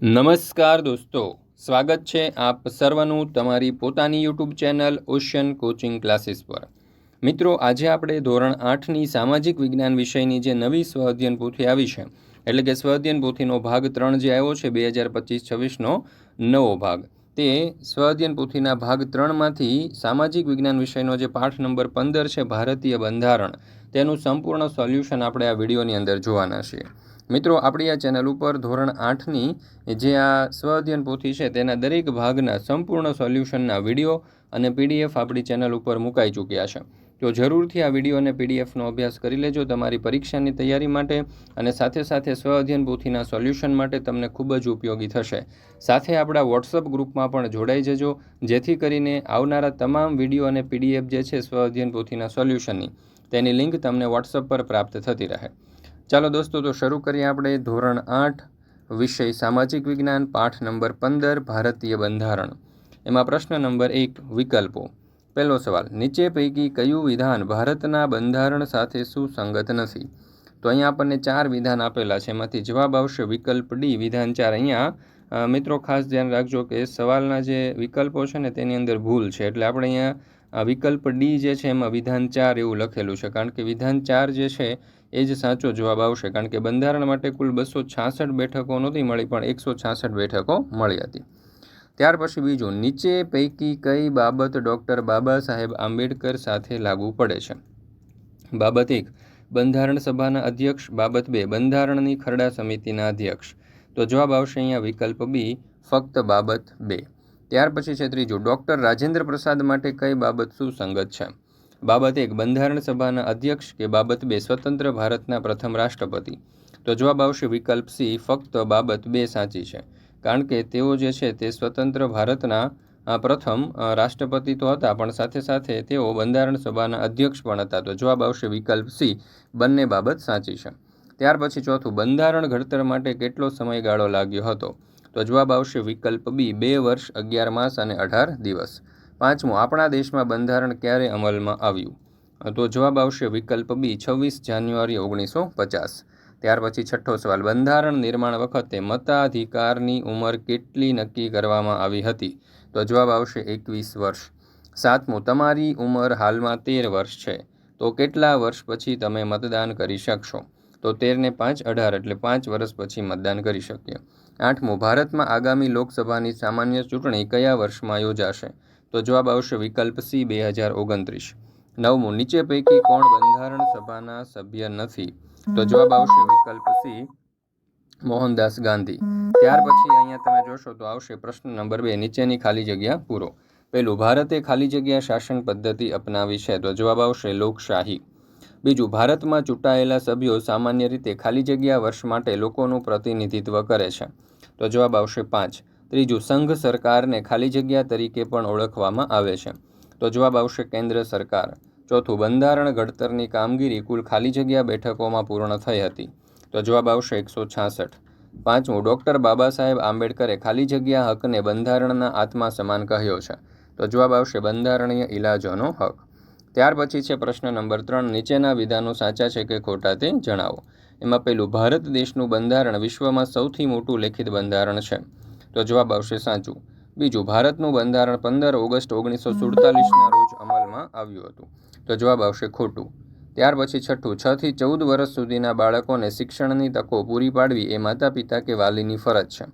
નમસ્કાર દોસ્તો, સ્વાગત છે આપ સર્વનું તમારી પોતાની YouTube channel ocean coaching classes પર। મિત્રો, આજે આપણે ધોરણ 8ની સામાજિક વિજ્ઞાન વિષયની જે નવી સ્વ-અધ્યયન પોથી આવી છે, એટલે કે સ્વ-અધ્યયન પોથીનો ભાગ 3 જે આવ્યો છે 2025-26નો નવો ભાગ, તે સ્વ-અધ્યયન પોથીના ભાગ 3માંથી સામાજિક વિજ્ઞાન વિષયનો જે પાઠ નંબર 15 છે ભારતીય બંધારણ, તેનું સંપૂર્ણ સોલ્યુશન આપણે આ વિડીયોની અંદર જોવાના છીએ। મિત્રો, આપણી આ ચેનલ ઉપર ધોરણ 8ની જે આ સ્વ-અધ્યયન પોથી છે તેના દરેક ભાગના સંપૂર્ણ સોલ્યુશનના વિડીયો અને પીડીએફ આપણી ચેનલ ઉપર મુકાઈ ચૂક્યા છે। તો જરૂરથી આ વિડીયો અને પીડીએફનો અભ્યાસ કરી લેજો તમારી પરીક્ષાની તૈયારી માટે, અને સાથે સાથે સ્વ-અધ્યયન પોથીના સોલ્યુશન માટે તમને ખૂબ જ ઉપયોગી થશે। સાથે આપણા વોટ્સઅપ ગ્રુપમાં પણ જોડાઈ જજો, જેથી કરીને આવનારા તમામ વિડીયો અને પીડીએફ જે છે સ્વ-અધ્યયન પોથીના સોલ્યુશનની, તેની લિંક તમને વોટ્સઅપ પર પ્રાપ્ત થતી રહે। ચાલો દોસ્તો, તો શરૂ કરીએ આપણે ધોરણ 8 વિષય સામાજિક વિજ્ઞાન પાઠ નંબર 15 ભારતીય બંધારણ। એમાં પ્રશ્ન નંબર 1 વિકલ્પો। પહેલો સવાલ, નીચે પૈકી કયું વિધાન ભારતના બંધારણ સાથે સુસંગત નથી? તો અહીંયા આપણને 4 વિધાન આપેલા છે, એમાંથી જવાબ આવશે વિકલ્પ ડી, વિધાન 4। અહીંયા મિત્રો ખાસ ધ્યાન રાખજો કે સવાલના જે વિકલ્પો છે ને તેની અંદર ભૂલ છે, એટલે આપણે અહીંયા વિકલ્પ ડી જે છે એમાં વિધાન 4 એવું લખેલું છે, કારણ કે વિધાન 4 જે છે એ જ સાચો જવાબ આવશે, કારણ કે બંધારણ માટે કુલ 266 બેઠકો નહોતી મળી, પણ 166 બેઠકો મળી હતી। ત્યાર પછી બીજું, નીચે પૈકી કઈ બાબત ડૉક્ટર બાબા સાહેબ આંબેડકર સાથે લાગુ પડે છે? બાબત 1, બંધારણ સભાના અધ્યક્ષ। બાબત 2, બંધારણની ખરડા સમિતિના અધ્યક્ષ। તો જવાબ આવશે અહીંયા વિકલ્પ બી, ફક્ત બાબત 2। ત્યાર પછી છે ત્રીજું, ડૉક્ટર રાજેન્દ્ર પ્રસાદ માટે કઈ બાબત સુસંગત છે? બાબત 1, બંધારણ સભાના અધ્યક્ષ, કે બાબત 2, સ્વતંત્ર ભારતના પ્રથમ રાષ્ટ્રપતિ? તો જવાબ આવશે વિકલ્પ સી, ફક્ત બાબત 2 સાચી છે, કારણ કે તેઓ જે છે તે સ્વતંત્ર ભારતના પ્રથમ રાષ્ટ્રપતિ તો હતા, પણ સાથે સાથે તેઓ બંધારણ સભાના અધ્યક્ષ પણ હતા। તો જવાબ આવશે વિકલ્પ સી, બંને બાબત સાચી છે। ત્યાર પછી ચોથું, બંધારણ ઘડતર માટે કેટલો સમયગાળો લાગ્યો હતો? તો જવાબ આવશે વિકલ્પ બી, 2 વર્ષ 11 માસ અને 18 દિવસ। પાંચમું, આપણા દેશમાં બંધારણ ક્યારે અમલમાં આવ્યું? તો જવાબ આવશે વિકલ્પ બી, 26 જાન્યુઆરી 1950। ત્યાર પછી છઠ્ઠો સવાલ, બંધારણ નિર્માણ વખતે મતાધિકારની ઉંમર કેટલી નક્કી કરવામાં આવી હતી? તો જવાબ આવશે 21 વર્ષ। સાતમું, તમારી ઉંમર હાલમાં 13 વર્ષ છે, તો કેટલા વર્ષ પછી તમે મતદાન કરી શકશો? તો 13 ને 5 18, એટલે 5 વર્ષ પછી મતદાન કરી શકીએ। આઠમું, ભારતમાં આગામી લોકસભાની સામાન્ય ચૂંટણી કયા વર્ષમાં યોજાશે? તો જવાબ આવશે વિકલ્પ સી, 2029। નવમું, નીચે પૈકી કોણ બંધારણ સભાના સભ્ય નથી? તો જવાબ આવશે વિકલ્પ સી, મોહનદાસ ગાંધી। ત્યાર પછી અહીંયા તમે જોશો તો આવશે પ્રશ્ન નંબર 2, નીચેની ખાલી જગ્યા પૂરો। પહેલું, ભારતે ખાલી જગ્યા શાસન પદ્ધતિ અપનાવી છે? તો જવાબ આવશે લોકશાહી। બીજું, ભારતમાં ચૂંટાયેલા સભ્યો સામાન્ય રીતે ખાલી જગ્યા વર્ષ માટે લોકોનું પ્રતિનિધિત્વ કરે છે? તો જવાબ આવશે 5। ત્રીજું, સંઘ સરકારને ખાલી જગ્યા તરીકે પણ ઓળખવામાં આવે છે? તો જવાબ આવશે કેન્દ્ર સરકાર। ચોથું, બંધારણ ઘડતરની કામગીરી કુલ ખાલી જગ્યા બેઠકોમાં પૂર્ણ થઈ હતી? તો જવાબ આવશે 166। પાંચમું, ડૉક્ટર બાબા સાહેબ આંબેડકરે ખાલી જગ્યા હકને બંધારણના આત્મા સમાન કહ્યો છે? તો જવાબ આવશે બંધારણીય ઇલાજોનો હક। ત્યાર પછી છે પ્રશ્ન નંબર 3, નીચેના વિધાનો સાચા છે કે ખોટા તે જણાવો। એમાં પહેલું, ભારત દેશનું બંધારણ વિશ્વમાં સૌથી મોટું લેખિત બંધારણ છે? તો જવાબ આવશે સાચું। બીજું, ભારતનું બંધારણ 15 ઓગસ્ટ 1947ના રોજ અમલમાં આવ્યું હતું? તો જવાબ આવશે ખોટું। ત્યાર પછી છઠ્ઠું, 6 થી 14 વર્ષ સુધીના બાળકોને શિક્ષણની તકો પૂરી પાડવી એ માતા પિતા કે વાલીની ફરજ છે?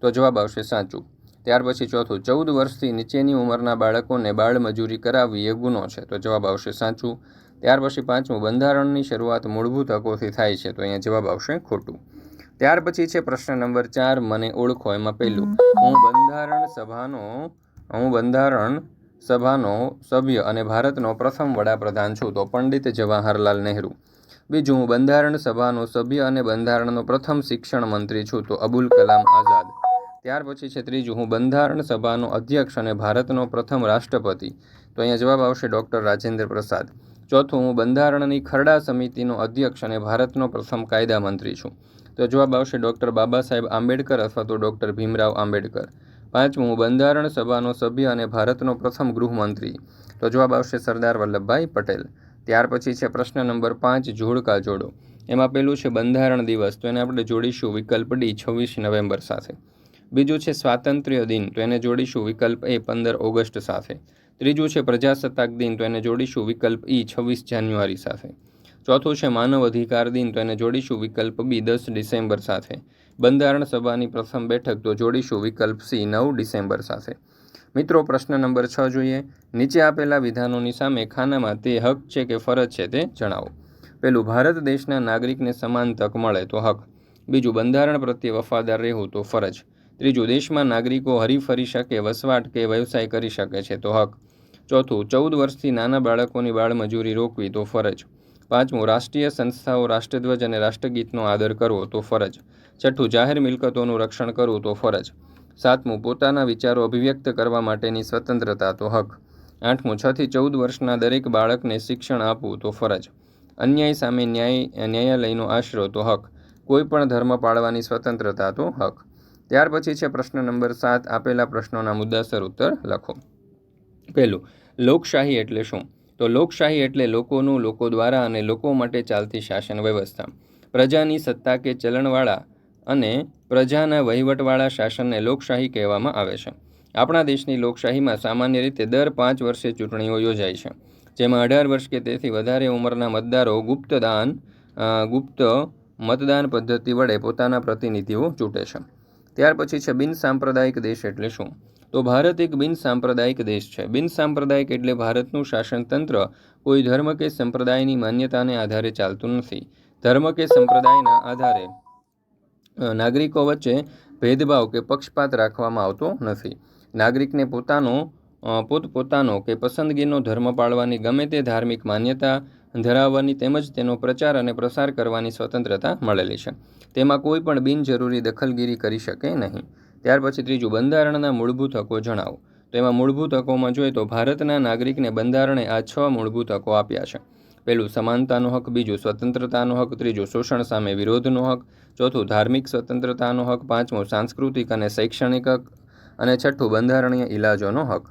તો જવાબ આવશે સાચું। ત્યાર પછી ચોથું, 14 વર્ષથી નીચેની ઉંમરના બાળકોને બાળમજૂરી કરાવવી એ ગુનો છે? તો જવાબ આવશે સાચું। ત્યાર પછી પાંચમું, બંધારણની શરૂઆત મૂળભૂત હકોથી થાય છે? તો અહીંયા જવાબ આવશે ખોટું। ત્યાર પછી છે પ્રશ્ન નંબર 4, મને ઓળખો। એમાં પહેલું, હું બંધારણ સભાનો સભ્ય અને ભારતનો પ્રથમ વડાપ્રધાન છું? તો પંડિત જવાહરલાલ નહેરુ। બીજું, હું બંધારણ સભાનો સભ્ય અને બંધારણનો પ્રથમ શિક્ષણ મંત્રી છું? તો અબુલ કલામ આઝાદ। ત્યાર પછી છે ત્રીજું, હું બંધારણ સભાનો અધ્યક્ષ અને ભારતનો પ્રથમ રાષ્ટ્રપતિ? તો અહીંયા જવાબ આવશે ડૉક્ટર રાજેન્દ્ર પ્રસાદ। ચોથું, હું બંધારણની ખરડા સમિતિનો અધ્યક્ષ અને ભારતનો પ્રથમ કાયદા મંત્રી છું? તો જવાબ આવશે ડૉક્ટર બાબા સાહેબ આંબેડકર અથવા તો ડૉક્ટર ભીમરાવ આંબેડકર। પાંચમું, હું બંધારણ સભાનો સભ્ય અને ભારતનો પ્રથમ ગૃહમંત્રી? તો જવાબ આવશે સરદાર વલ્લભભાઈ પટેલ। ત્યાર પછી છે પ્રશ્ન નંબર 5, જોડકા જોડો। એમાં પહેલું છે બંધારણ દિવસ, તો એને આપણે જોડીશું વિકલ્પ ડી, 26 નવેમ્બર સાથે। બીજું છે સ્વાતંત્ર્ય દિન, તો એને જોડીશું વિકલ્પ એ 15 ઓગસ્ટ સાથે. ત્રીજું છે પ્રજાસત્તાક દિન, તો એને જોડીશું વિકલ્પ ઈ 26 જાન્યુઆરી સાથે. ચોથું છે માનવ અધિકાર દિન, તો એને જોડીશું વિકલ્પ બી 10 ડિસેમ્બર સાથે. બંધારણ સભાની પ્રથમ બેઠક, તો જોડીશું વિકલ્પ સી 9 ડિસેમ્બર સાથે. મિત્રો, પ્રશ્ન નંબર 6 જોઈએ. નીચે આપેલા વિધાનોની સામે ખાનામાં તે હક છે કે ફરજ છે તે જણાવો. પહેલું, ભારત દેશના નાગરિકને સમાન તક મળે તો હક. બીજું, બંધારણ પ્રત્યે વફાદાર રહેવું તો ફરજ. ત્રીજું, દેશમાં નાગરિકો હરીફરી શકે, વસવાટ કે વ્યવસાય કરી શકે છે તો હક. ચોથું, 14 વર્ષથી નાના બાળકોની બાળમજૂરી રોકવી તો ફરજ. પાંચમું, રાષ્ટ્રીય સંસ્થાઓ, રાષ્ટ્રધ્વજ અને રાષ્ટ્રગીતનો આદર કરવો તો ફરજ. છઠ્ઠું, જાહેર મિલકતોનું રક્ષણ કરવું તો ફરજ. સાતમું, પોતાના વિચારો અભિવ્યક્ત કરવા માટેની સ્વતંત્રતા તો હક. આઠમું, 6 થી 14 વર્ષના દરેક બાળકને શિક્ષણ આપવું તો ફરજ. અન્યાય સામે ન્યાયાલયનો આશરો તો હક. કોઈ પણ ધર્મ પાળવાની સ્વતંત્રતા તો હક. ત્યાર પછી છે પ્રશ્ન નંબર 7. આપેલા પ્રશ્નોના મુદ્દાસર ઉત્તર લખો. પહેલું, લોકશાહી એટલે શું? તો લોકશાહી એટલે લોકોનું, લોકો દ્વારા અને લોકો માટે ચાલતી શાસન વ્યવસ્થા. પ્રજાની સત્તા કે ચલણવાળા અને પ્રજાના વહીવટવાળા શાસનને લોકશાહી કહેવામાં આવે છે. આપણા દેશની લોકશાહીમાં સામાન્ય રીતે દર 5 વર્ષે ચૂંટણીઓ યોજાય છે, જેમાં 18 વર્ષ કે તેથી વધારે ઉંમરના મતદારો ગુપ્ત મતદાન પદ્ધતિ વડે પોતાના પ્રતિનિધિઓ ચૂંટે છે. ત્યાર પછી છે બિનસાંપ્રદાયિક દેશ એટલે શું? તો ભારત એક બિનસાંપ્રદાયિક દેશ છે. બિનસાંપ્રદાયિક એટલે ભારતનું શાસન તંત્ર કોઈ ધર્મ કે સંપ્રદાયની માન્યતાને આધારે ચાલતું નથી. ધર્મ કે સંપ્રદાયના આધારે નાગરિકો વચ્ચે ભેદભાવ કે પક્ષપાત રાખવામાં આવતો નથી. નાગરિકને પોતપોતાનો કે પસંદગીનો ધર્મ પાળવાની, ગમે તે ધાર્મિક માન્યતા ધરાવવાની તેમજ તેનો પ્રચાર અને પ્રસાર કરવાની સ્વતંત્રતા મળેલી છે. તેમાં કોઈ પણ બિનજરૂરી દખલગીરી કરી શકે નહીં. ત્યાર પછી ત્રીજું, બંધારણના મૂળભૂત હકો જણાવો. તો એમાં મૂળભૂત હકોમાં જોઈએ તો ભારતના નાગરિકને બંધારણે આ 6 મૂળભૂત હકો આપ્યા છે. પહેલું, સમાનતાનો હક. બીજું, સ્વતંત્રતાનો હક. ત્રીજું, શોષણ સામે વિરોધનો હક. ચોથું, ધાર્મિક સ્વતંત્રતાનો હક. પાંચમું, સાંસ્કૃતિક અને શૈક્ષણિક હક. અને છઠ્ઠું, બંધારણીય ઇલાજોનો હક.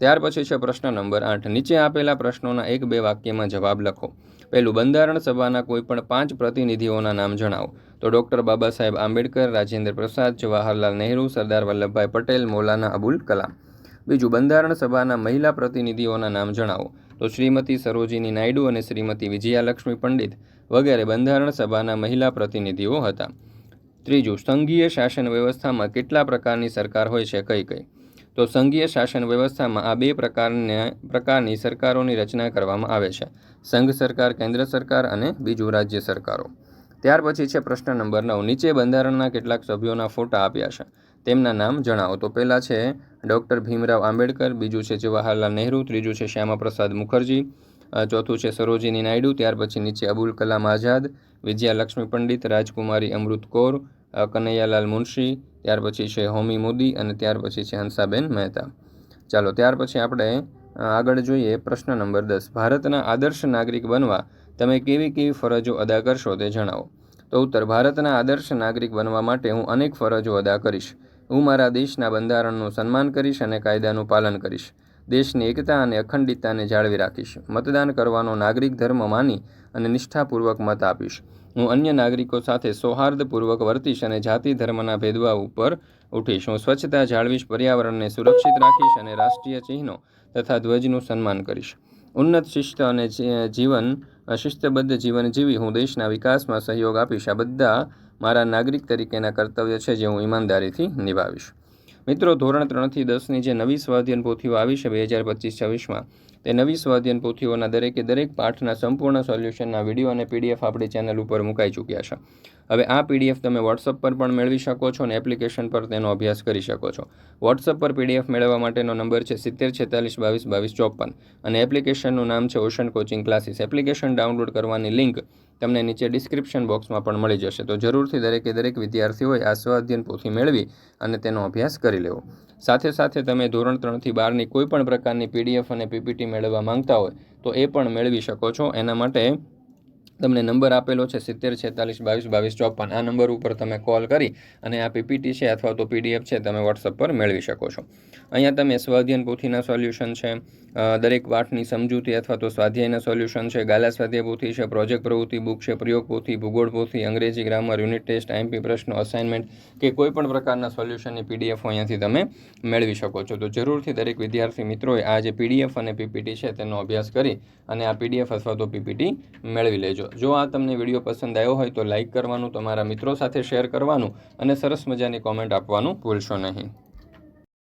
ત્યાર પછી છે પ્રશ્ન નંબર 8. નીચે આપેલા પ્રશ્નોના 1-2 વાક્યમાં જવાબ લખો. પહેલું, બંધારણ સભાના કોઈપણ 5 પ્રતિનિધિઓના નામ જણાવો. તો ડૉક્ટર બાબા સાહેબ આંબેડકર, રાજેન્દ્ર પ્રસાદ, જવાહરલાલ નહેરુ, સરદાર વલ્લભભાઈ પટેલ, મૌલાના અબુલ કલામ. બીજું, બંધારણ સભાના મહિલા પ્રતિનિધિઓના નામ જણાવો. તો શ્રીમતી સરોજિની નાયડુ અને શ્રીમતી વિજયાલક્ષ્મી પંડિત વગેરે બંધારણ સભાના મહિલા પ્રતિનિધિઓ હતા. ત્રીજું, સંઘીય શાસન વ્યવસ્થામાં કેટલા પ્રકારની સરકાર હોય છે? કઈ કઈ? તો સંઘીય શાસન વ્યવસ્થામાં આ 2 પ્રકારની સરકારોની રચના કરવામાં આવે છે: સંઘ સરકાર, કેન્દ્ર સરકાર અને બીજું રાજ્ય સરકારો. ત્યાર પછી છે પ્રશ્ન નંબર 9. નીચે બંધારણના કેટલાક સભ્યોના ફોટા આપ્યા છે, તેમના નામ જણાવો. તો પહેલા છે ડૉક્ટર ભીમરાવ આંબેડકર, બીજું છે જવાહરલાલ નહેરુ, ત્રીજું છે શ્યામાપ્રસાદ મુખર્જી, ચોથું છે સરોજિની નાયડુ, ત્યાર પછી નીચે અબુલ કલામ આઝાદ, વિજયાલક્ષ્મી પંડિત, રાજકુમારી અમૃત કૌર, કનૈયાલાલ મુનશી, ત્યાર પછી છે હોમી મોદી અને ત્યાર પછી છે હંસાબેન મહેતા. ચાલો, ત્યાર પછી આપણે આગળ જોઈએ પ્રશ્ન નંબર 10. ભારતના આદર્શ નાગરિક બનવા તમે કેવી ફરજો અદા કરશો તે જણાવો. તો ઉત્તર, ભારતના આદર્શ નાગરિક બનવા માટે હું અનેક ફરજો અદા કરીશ. હું મારા દેશના બંધારણનું સન્માન કરીશ અને કાયદાનું પાલન કરીશ. દેશની એકતા અને અખંડિતતાને જાળવી રાખીશ. મતદાન કરવાનો નાગરિક ધર્મ માની અને નિષ્ઠાપૂર્વક મત આપીશ. હું અન્ય નાગરિકો સાથે સૌહાર્દપૂર્વક વર્તીશ અને જાતિ ધર્મના ભેદભાવ ઉપર ઉઠીશ. હું સ્વચ્છતા જાળવીશ, પર્યાવરણને સુરક્ષિત રાખીશ અને રાષ્ટ્રીય ચિહ્નો તથા ધ્વજનું સન્માન કરીશ. ઉન્નત શિસ્ત અને શિસ્તબદ્ધ જીવન જીવી હું દેશના વિકાસમાં સહયોગ આપીશ. આ બધા મારા નાગરિક તરીકેના કર્તવ્ય છે જે હું ઈમાનદારીથી નિભાવીશ. મિત્રો, ધોરણ 3 થી 10ની જે નવી સ્વાધ્યાયન પોથીઓ આવી છે 2025-26માં, તે નવી સ્વાધ્યાયન પોથીઓના દરેક પાઠના સંપૂર્ણ સોલ્યુશનના વિડીયો અને PDF આપણી ચેનલ ઉપર મુકાઈ ચૂક્યા છે. હવે આ PDF તમે વોટ્સઅપ પર પણ મેળવી શકો છો અને એપ્લિકેશન પર તેનો અભ્યાસ કરી શકો છો. વોટ્સઅપ પર PDF મેળવવા માટેનો નંબર છે 7046222254 અને એપ્લિકેશનનું નામ છે ocean coaching classes. Application download કરવાની લિંક તમને નીચે ડિસ્ક્રિપ્શન બોક્સમાં પણ મળી જશે. તો જરૂરથી દરેક વિદ્યાર્થીઓએ આ સ્વાધ્યાયન પોથી મેળવી અને તેનો અભ્યાસ કરી લેવો. સાથે તમે ધોરણ 3 થી 12ની કોઈ પણ પ્રકારની PDF અને PPT મેળવવા માંગતા હોય તો એ પણ મેળવી શકો છો. એના માટે તમને નંબર આપેલો છે 7046222254 આ નંબર ઉપર તમે કોલ કરી અને આ પીપીટી છે અથવા તો પીડીએફ છે તમે વોટ્સઅપ પર મેળવી શકો છો. અહીંયા તમે સ્વાધ્યાયન પોથીના સોલ્યુશન છે, દરેક પાઠની સમજૂતી અથવા તો સ્વાધ્યાયના સોલ્યુશન છે, ગાલા સ્વાધ્યાય પોથી છે, પ્રોજેક્ટ પ્રવૃત્તિ બુક છે, પ્રયોગ પોથી, ભૂગોળ પોથી, અંગ્રેજી ગ્રામર, યુનિટ ટેસ્ટ, આઈએમપી પ્રશ્નો, અસાઇનમેન્ટ કે કોઈ પણ પ્રકારના સોલ્યુશનની પીડીએફ અહીંયાથી તમે મેળવી શકો છો. તો જરૂરથી દરેક વિદ્યાર્થી મિત્રોએ આ જે પીડીએફ અને પીપીટી છે તેનો અભ્યાસ કરી અને આ પીડીએફ અથવા તો પીપીટી મેળવી લેજો. જો આ તમને વિડીયો પસંદ આવ્યો હોય તો લાઇક કરવાનું, તમારા મિત્રો સાથે શેર કરવાનું અને સરસ મજાની કોમેન્ટ આપવાનું ભૂલશો નહીં.